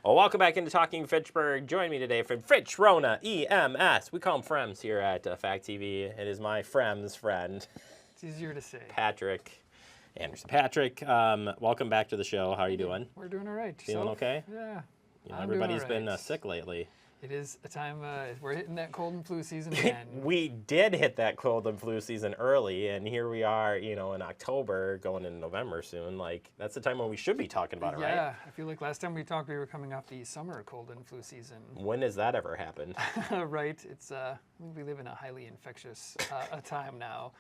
Well, welcome back into Talking Fitchburg. Join me today from Fitch-Rona EMS. We call them Frems here at Fact TV. It is my Frem's friend, It's easier to say. Patrick Anderson. Patrick, welcome back to the show. How are you doing? We're doing all right. Feeling okay? Yeah. You know, I'm everybody's doing all been right. sick lately. It is a time, we're hitting that cold and flu season again. We did hit that cold and flu season early, and here we are, in October, going into November soon. Like, that's the time when we should be talking about it, right? Yeah, I feel like last time we talked, we were coming off the summer cold and flu season. When has that ever happened? Right. It's, we live in a highly infectious time now.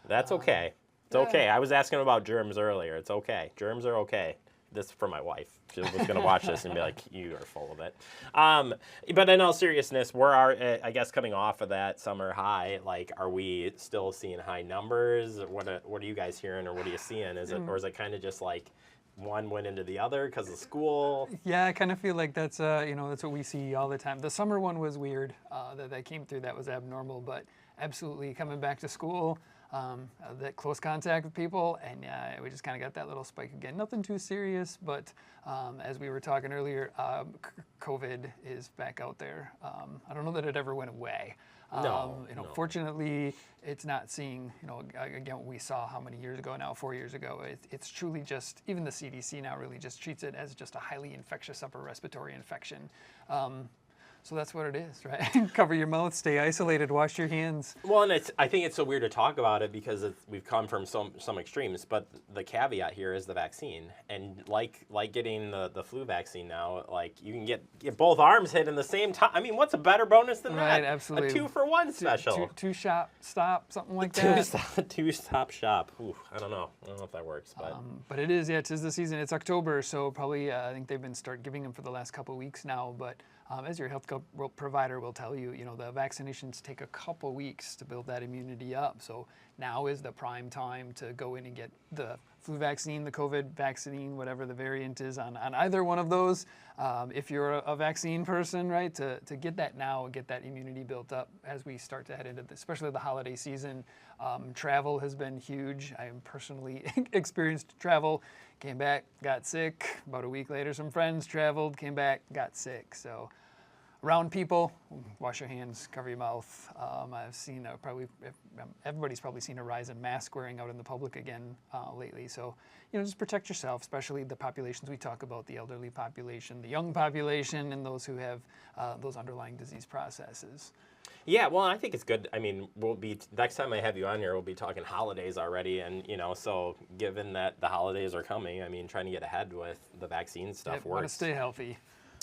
That's okay. It's okay. I was asking about germs earlier. It's okay. Germs are okay. This is for my wife. She was going to watch this and be like, you are full of it. But in all seriousness, I guess coming off of that summer high, like, are we still seeing high numbers? What are you guys hearing, or what are you seeing? Or is it kind of just like one went into the other because of school? Yeah, I kind of feel like that's that's what we see all the time. The summer one was weird that came through. That was abnormal, but absolutely coming back to school. That close contact with people, and we just kind of got that little spike again. Nothing too serious, but as we were talking earlier, COVID is back out there. I don't know that it ever went away. No. Fortunately, it's not seeing, again, what we saw how many years ago now, 4 years ago. It's truly just, even the CDC now really just treats it as just a highly infectious upper respiratory infection. So that's what it is, right? Cover your mouth, stay isolated, wash your hands. Well, and I think it's so weird to talk about it because we've come from some extremes, but the caveat here is the vaccine. And like getting the flu vaccine now, like, you can get both arms hit in the same time. I mean, what's a better bonus than that? Right, absolutely. A 2-for-1 special. Two shop stop, something like that. Two-stop shop. Ooh, I don't know if that works, but. But it is, yeah, 'tis the season. It's October, so probably I think they've been giving them for the last couple of weeks now. But as your health provider will tell you, the vaccinations take a couple weeks to build that immunity up. So now is the prime time to go in and get the flu vaccine, the COVID vaccine, whatever the variant is on either one of those. If you're a vaccine person, right, to get that now, get that immunity built up as we start to head into especially the holiday season. Travel has been huge. I am personally experienced travel. Came back, got sick. About a week later, some friends traveled, came back, got sick. So around people, wash your hands, cover your mouth. I've seen everybody's probably seen a rise in mask wearing out in the public again lately. So, just protect yourself, especially the populations we talk about, the elderly population, the young population, and those who have those underlying disease processes. Yeah, well, I think it's good. I mean, next time I have you on here, we'll be talking holidays already. And, so given that the holidays are coming, I mean, trying to get ahead with the vaccine stuff works. Want to stay healthy.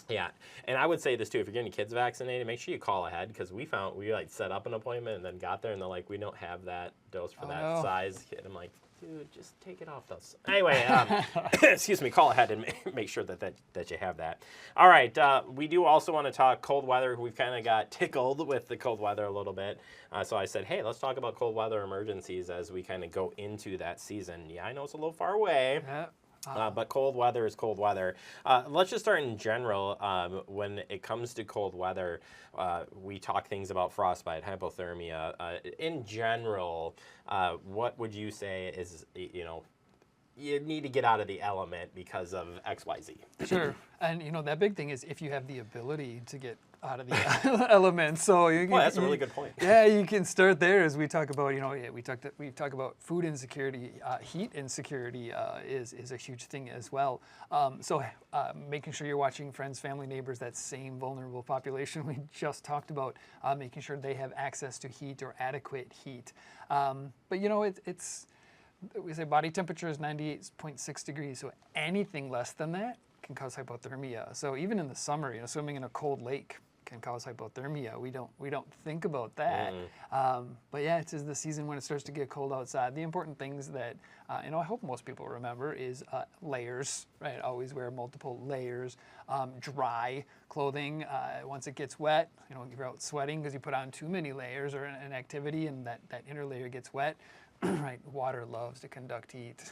Yeah, and I would say this too, if you're getting kids vaccinated, make sure you call ahead, because we set up an appointment and then got there and they're like, we don't have that dose for that size kid. I'm like, dude, just take it off those. Anyway, excuse me, call ahead and make sure that you have that. All right, we do also want to talk cold weather. We've kind of got tickled with the cold weather a little bit. So I said, hey, let's talk about cold weather emergencies as we kind of go into that season. Yeah, I know it's a little far away. Yeah. But cold weather is cold weather. Let's just start in general. When it comes to cold weather, we talk things about frostbite, hypothermia. In general, what would you say is, you need to get out of the element because of X, Y, Z? Sure. And, that big thing is if you have the ability to get out of the elements. So that's a really good point. Yeah, you can start there as we talk about, we talk about food insecurity, heat insecurity is a huge thing as well. So making sure you're watching friends, family, neighbors, that same vulnerable population we just talked about, making sure they have access to heat or adequate heat. But we say body temperature is 98.6 degrees, so anything less than that can cause hypothermia. So even in the summer, swimming in a cold lake can cause hypothermia. We don't think about that. But yeah, it is the season when it starts to get cold outside. The important things that I hope most people remember is layers, right? Always wear multiple layers. Dry clothing. Once it gets wet, you're out sweating because you put on too many layers or an activity and that inner layer gets wet. right? Water loves to conduct heat.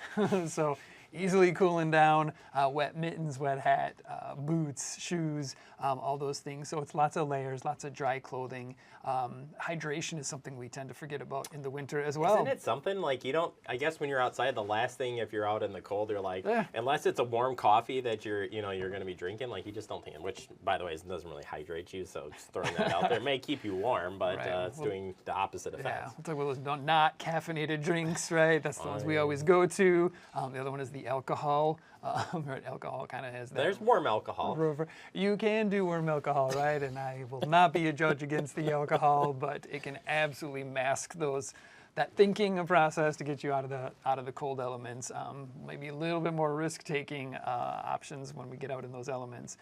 So easily cooling down, wet mittens, wet hat, boots, shoes, all those things. So it's lots of layers, lots of dry clothing. Hydration is something we tend to forget about in the winter as well. Isn't it something like you don't, I guess when you're outside, the last thing if you're out in the cold, you're like, Yeah. unless it's a warm coffee that you're going to be drinking, like you just don't think, which by the way doesn't really hydrate you, so just throwing that out there. It may keep you warm, but Right. it's doing the opposite effect. Yeah, we'll talk about those not caffeinated drinks, right? That's the ones we always go to. The other one is the alcohol. Right, alcohol kind of has that. There's warm alcohol. Rover. You can do warm alcohol, right? And I will not be a judge against the alcohol, but it can absolutely mask that thinking process to get you out of the cold elements. Maybe a little bit more risk-taking options when we get out in those elements.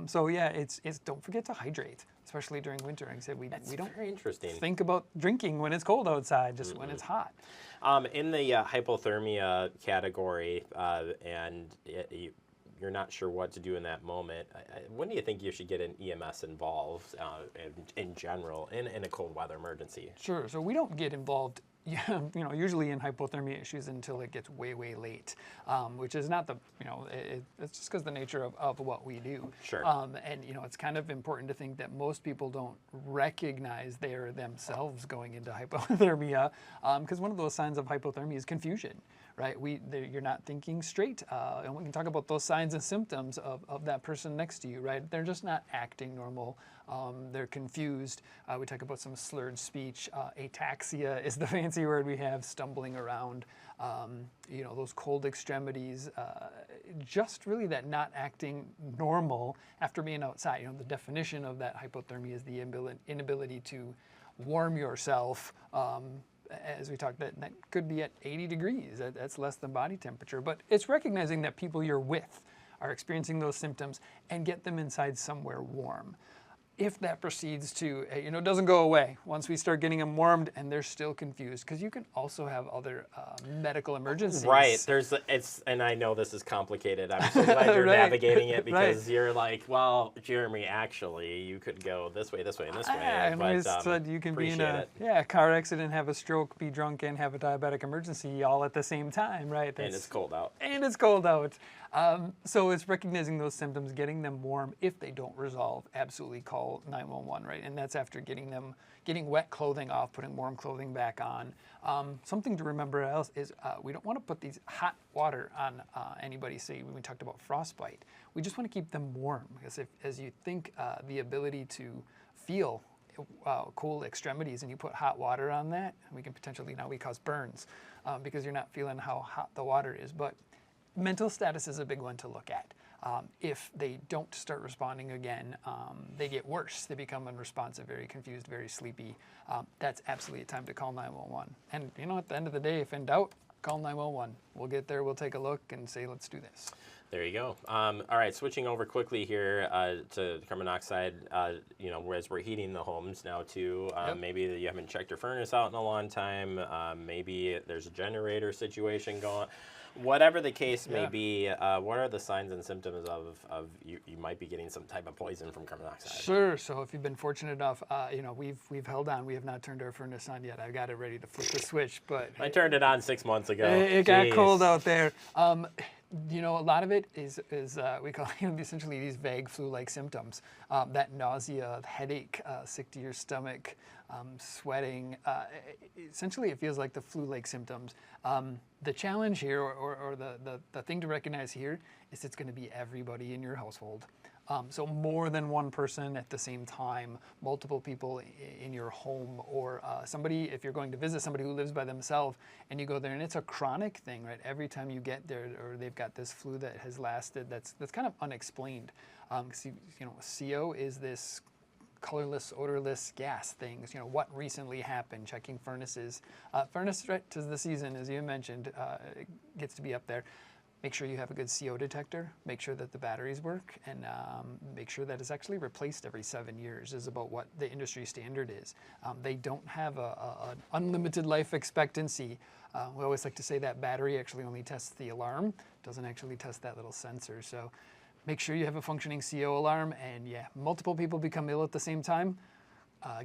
So yeah, it's don't forget to hydrate, especially during winter. Like I said, we don't Very interesting. think about drinking when it's cold outside, just when it's hot. In the hypothermia category, and you're not sure what to do in that moment, when do you think you should get an EMS involved in general in a cold weather emergency? Sure. So we don't get involved, usually in hypothermia issues until it gets way, way late, which is not it's just because the nature of what we do. Sure. And it's kind of important to think that most people don't recognize they're themselves going into hypothermia, because one of those signs of hypothermia is confusion, right? You're not thinking straight, and we can talk about those signs and symptoms of that person next to you, right? They're just not acting normal. They're confused. We talk about some slurred speech. Ataxia is the fancy word we have, stumbling around. Those cold extremities, just really that not acting normal after being outside. The definition of that hypothermia is the inability to warm yourself. As we talked, that could be at 80 degrees. That's less than body temperature. But it's recognizing that people you're with are experiencing those symptoms and get them inside somewhere warm. If that proceeds to, doesn't go away once we start getting them warmed and they're still confused, because you can also have other medical emergencies. Right. And I know this is complicated. I'm so glad you're Right. navigating it, because Right. you're like, well, Jeremy, actually, you could go this way, and this way. And we said you can be in a car accident, have a stroke, be drunk, and have a diabetic emergency all at the same time, right? And it's cold out. And it's cold out. So it's recognizing those symptoms, getting them warm. If they don't resolve, absolutely call 911, right? And that's after getting wet clothing off, putting warm clothing back on. Something to remember else is we don't want to put these hot water on anybody. Say when we talked about frostbite, we just want to keep them warm, because as you think the ability to feel cool extremities and you put hot water on that, we can potentially cause burns because you're not feeling how hot the water is. But mental status is a big one to look at. If they don't start responding again, they get worse. They become unresponsive, very confused, very sleepy. That's absolutely a time to call 911. And at the end of the day, if in doubt, call 911. We'll get there, we'll take a look and say, let's do this. There you go. All right, switching over quickly here to carbon monoxide, as we're heating the homes now too, Yep. maybe you haven't checked your furnace out in a long time, maybe there's a generator situation going. Whatever the case may be, what are the signs and symptoms of you might be getting some type of poison from carbon monoxide? Sure. So if you've been fortunate enough, we've held on. We have not turned our furnace on yet. I've got it ready to flip the switch, but I turned it on 6 months ago. it got Jeez. cold out there. A lot of it is we call essentially these vague flu-like symptoms. That nausea, headache, sick to your stomach, sweating. Essentially, it feels like the flu-like symptoms. The challenge here, or the thing to recognize here, is it's going to be everybody in your household. So more than one person at the same time, multiple people in your home, or somebody, if you're going to visit somebody who lives by themselves and you go there and it's a chronic thing, right? Every time you get there, or they've got this flu that has lasted, that's kind of unexplained. CO is this colorless, odorless gas things. What recently happened, checking furnaces. Furnace right to the season, as you mentioned, gets to be up there. Make sure you have a good CO detector. Make sure that the batteries work, and make sure that it's actually replaced every 7 years is about what the industry standard is. They don't have an unlimited life expectancy. We always like to say that battery actually only tests the alarm, doesn't actually test that little sensor. So make sure you have a functioning CO alarm, and multiple people become ill at the same time.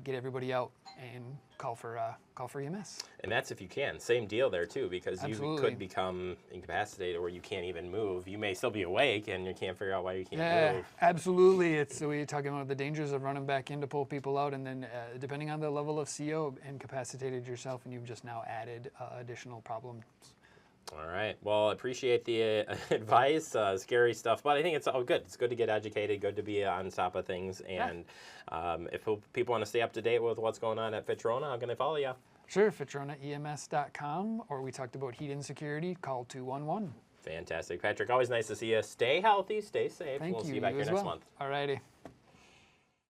get everybody out and call for EMS. And that's if you can. Same deal there too, because Absolutely. you could become incapacitated where you can't even move. You may still be awake and you can't figure out why you can't Yeah, move. absolutely. We're talking about the dangers of running back in to pull people out, and then depending on the level of CO, incapacitated yourself, and you've just now added additional problems. All right. Well, I appreciate the advice. Scary stuff, but I think it's all good. It's good to get educated, good to be on top of things. And if people want to stay up to date with what's going on at Fitch-Rona, how can they follow you? Sure, Fitch-Rona EMS.com, or we talked about heat insecurity, call 211. Fantastic. Patrick, always nice to see you. Stay healthy, stay safe. Thank We'll you. see you back here as next well. month. All righty.